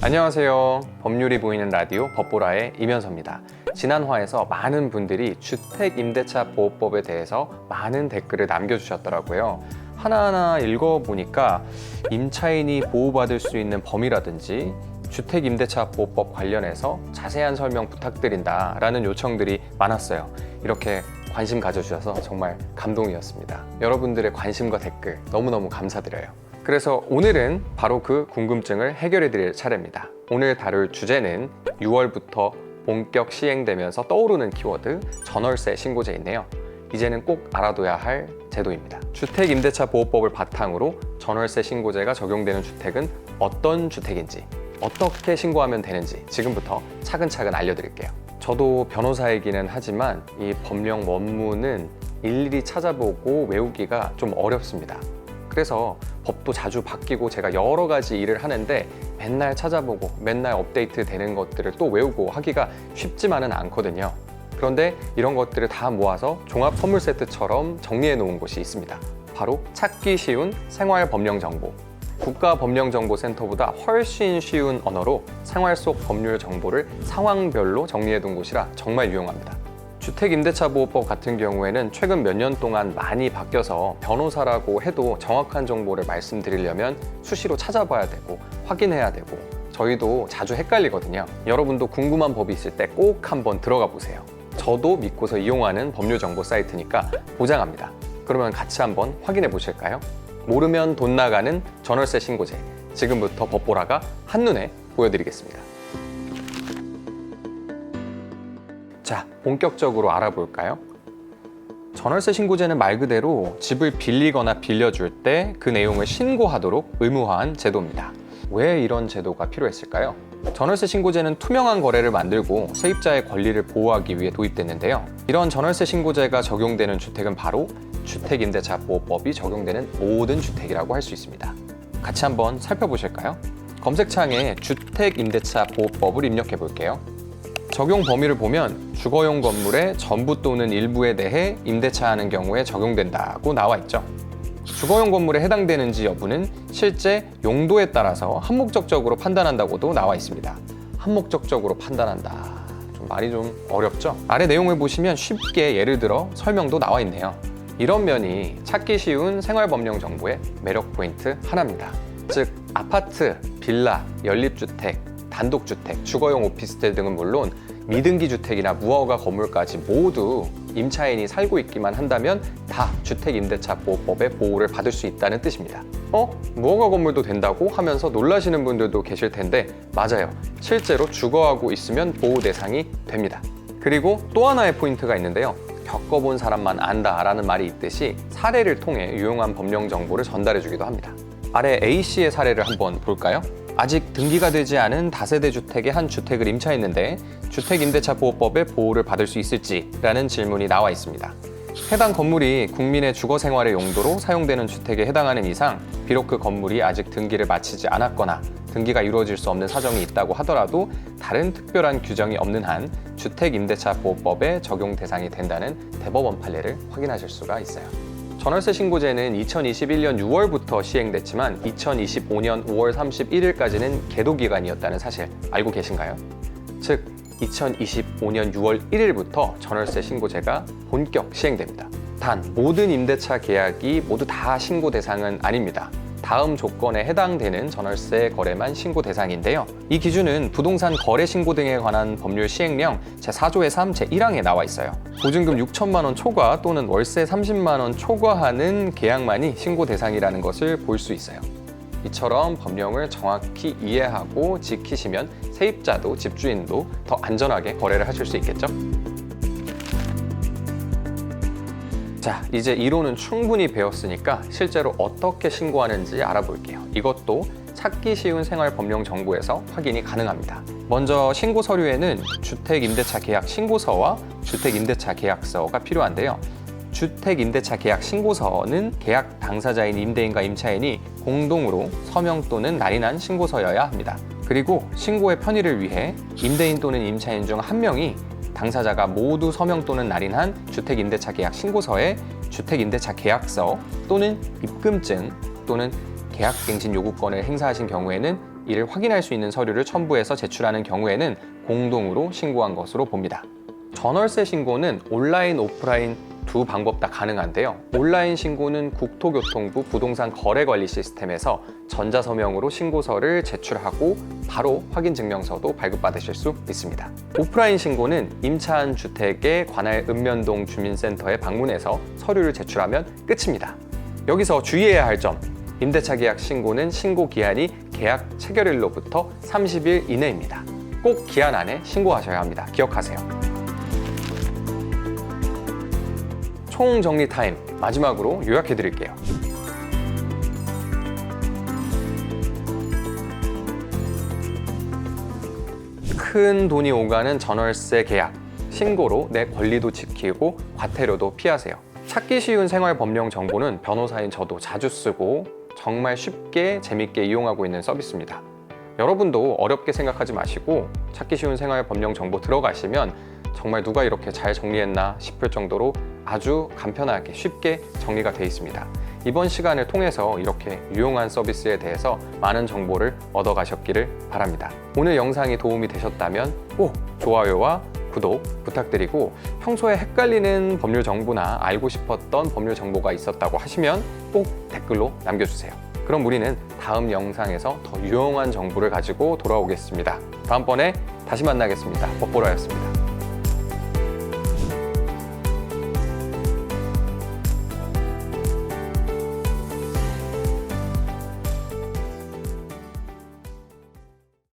안녕하세요. 법률이 보이는 라디오 법보라의 이면서입니다. 지난 화에서 많은 분들이 주택임대차 보호법에 대해서 많은 댓글을 남겨주셨더라고요. 하나하나 읽어보니까 임차인이 보호받을 수 있는 범위라든지 주택임대차 보호법 관련해서 자세한 설명 부탁드린다라는 요청들이 많았어요. 이렇게 관심 가져주셔서 정말 감동이었습니다. 여러분들의 관심과 댓글 너무너무 감사드려요. 그래서 오늘은 바로 그 궁금증을 해결해 드릴 차례입니다. 오늘 다룰 주제는 6월부터 본격 시행되면서 떠오르는 키워드 전월세 신고제인데요. 이제는 꼭 알아둬야 할 제도입니다. 주택임대차 보호법을 바탕으로 전월세 신고제가 적용되는 주택은 어떤 주택인지, 어떻게 신고하면 되는지 지금부터 차근차근 알려드릴게요. 저도 변호사이기는 하지만 이 법령 원문은 일일이 찾아보고 외우기가 좀 어렵습니다. 그래서 법도 자주 바뀌고 제가 여러 가지 일을 하는데 맨날 찾아보고 맨날 업데이트 되는 것들을 또 외우고 하기가 쉽지만은 않거든요. 그런데 이런 것들을 다 모아서 종합 선물 세트처럼 정리해 놓은 곳이 있습니다. 바로 찾기 쉬운 생활법령정보. 국가법령정보센터보다 훨씬 쉬운 언어로 생활 속 법률 정보를 상황별로 정리해 둔 곳이라 정말 유용합니다. 주택임대차보호법 같은 경우에는 최근 몇 년 동안 많이 바뀌어서 변호사라고 해도 정확한 정보를 말씀드리려면 수시로 찾아봐야 되고 확인해야 되고 저희도 자주 헷갈리거든요. 여러분도 궁금한 법이 있을 때 꼭 한번 들어가 보세요. 저도 믿고서 이용하는 법률정보 사이트니까 보장합니다. 그러면 같이 한번 확인해 보실까요? 모르면 돈 나가는 전월세 신고제, 지금부터 법보라가 한눈에 보여드리겠습니다. 자, 본격적으로 알아볼까요? 전월세 신고제는 말 그대로 집을 빌리거나 빌려줄 때 그 내용을 신고하도록 의무화한 제도입니다. 왜 이런 제도가 필요했을까요? 전월세 신고제는 투명한 거래를 만들고 세입자의 권리를 보호하기 위해 도입됐는데요. 이런 전월세 신고제가 적용되는 주택은 바로 주택임대차보호법이 적용되는 모든 주택이라고 할 수 있습니다. 같이 한번 살펴보실까요? 검색창에 주택임대차보호법을 입력해 볼게요. 적용 범위를 보면 주거용 건물의 전부 또는 일부에 대해 임대차하는 경우에 적용된다고 나와 있죠. 주거용 건물에 해당되는지 여부는 실제 용도에 따라서 한목적적으로 판단한다고도 나와 있습니다. 한목적적으로 판단한다. 말이 좀 어렵죠? 아래 내용을 보시면 쉽게 예를 들어 설명도 나와 있네요. 이런 면이 찾기 쉬운 생활법령 정보의 매력 포인트 하나입니다. 즉, 아파트, 빌라, 연립주택, 단독주택, 주거용 오피스텔 등은 물론 미등기 주택이나 무허가 건물까지 모두 임차인이 살고 있기만 한다면 다 주택임대차보호법의 보호를 받을 수 있다는 뜻입니다. 무허가 건물도 된다고 하면서 놀라시는 분들도 계실 텐데 맞아요. 실제로 주거하고 있으면 보호 대상이 됩니다. 그리고 또 하나의 포인트가 있는데요. 겪어본 사람만 안다라는 말이 있듯이 사례를 통해 유용한 법령 정보를 전달해 주기도 합니다. 아래 A씨의 사례를 한번 볼까요? 아직 등기가 되지 않은 다세대 주택의 한 주택을 임차했는데 주택임대차보호법의 보호를 받을 수 있을지라는 질문이 나와 있습니다. 해당 건물이 국민의 주거 생활의 용도로 사용되는 주택에 해당하는 이상 비록 그 건물이 아직 등기를 마치지 않았거나 등기가 이루어질 수 없는 사정이 있다고 하더라도 다른 특별한 규정이 없는 한 주택임대차보호법의 적용 대상이 된다는 대법원 판례를 확인하실 수가 있어요. 전월세 신고제는 2021년 6월부터 시행됐지만 2025년 5월 31일까지는 계도 기간이었다는 사실 알고 계신가요? 즉, 2025년 6월 1일부터 전월세 신고제가 본격 시행됩니다. 단, 모든 임대차 계약이 모두 다 신고 대상은 아닙니다. 다음 조건에 해당되는 전월세 거래만 신고 대상인데요. 이 기준은 부동산 거래 신고 등에 관한 법률 시행령 제4조의 3, 제1항에 나와 있어요. 보증금 6천만 원 초과 또는 월세 30만 원 초과하는 계약만이 신고 대상이라는 것을 볼 수 있어요. 이처럼 법령을 정확히 이해하고 지키시면 세입자도 집주인도 더 안전하게 거래를 하실 수 있겠죠? 자, 이제 이론은 충분히 배웠으니까 실제로 어떻게 신고하는지 알아볼게요. 이것도 찾기 쉬운 생활법령 정보에서 확인이 가능합니다. 먼저 신고 서류에는 주택임대차 계약 신고서와 주택임대차 계약서가 필요한데요. 주택임대차 계약 신고서는 계약 당사자인 임대인과 임차인이 공동으로 서명 또는 날인한 신고서여야 합니다. 그리고 신고의 편의를 위해 임대인 또는 임차인 중 한 명이 당사자가 모두 서명 또는 날인한 주택임대차 계약 신고서에 주택임대차 계약서 또는 입금증 또는 계약갱신 요구권을 행사하신 경우에는 이를 확인할 수 있는 서류를 첨부해서 제출하는 경우에는 공동으로 신고한 것으로 봅니다. 전월세 신고는 온라인, 오프라인 두 방법 다 가능한데요. 온라인 신고는 국토교통부 부동산 거래관리 시스템에서 전자서명으로 신고서를 제출하고 바로 확인증명서도 발급받으실 수 있습니다. 오프라인 신고는 임차한 주택의 관할 읍면동 주민센터에 방문해서 서류를 제출하면 끝입니다. 여기서 주의해야 할 점, 임대차 계약 신고는 신고 기한이 계약 체결일로부터 30일 이내입니다. 꼭 기한 안에 신고하셔야 합니다. 기억하세요. 총 정리 타임, 마지막으로 요약해 드릴게요. 큰 돈이 오가는 전월세 계약, 신고로 내 권리도 지키고 과태료도 피하세요. 찾기 쉬운 생활법령 정보는 변호사인 저도 자주 쓰고 정말 쉽게 재밌게 이용하고 있는 서비스입니다. 여러분도 어렵게 생각하지 마시고 찾기 쉬운 생활법령 정보 들어가시면 정말 누가 이렇게 잘 정리했나 싶을 정도로 아주 간편하게 쉽게 정리가 되어 있습니다. 이번 시간을 통해서 이렇게 유용한 서비스에 대해서 많은 정보를 얻어가셨기를 바랍니다. 오늘 영상이 도움이 되셨다면 꼭 좋아요와 구독 부탁드리고 평소에 헷갈리는 법률 정보나 알고 싶었던 법률 정보가 있었다고 하시면 꼭 댓글로 남겨주세요. 그럼 우리는 다음 영상에서 더 유용한 정보를 가지고 돌아오겠습니다. 다음번에 다시 만나겠습니다. 법보라였습니다.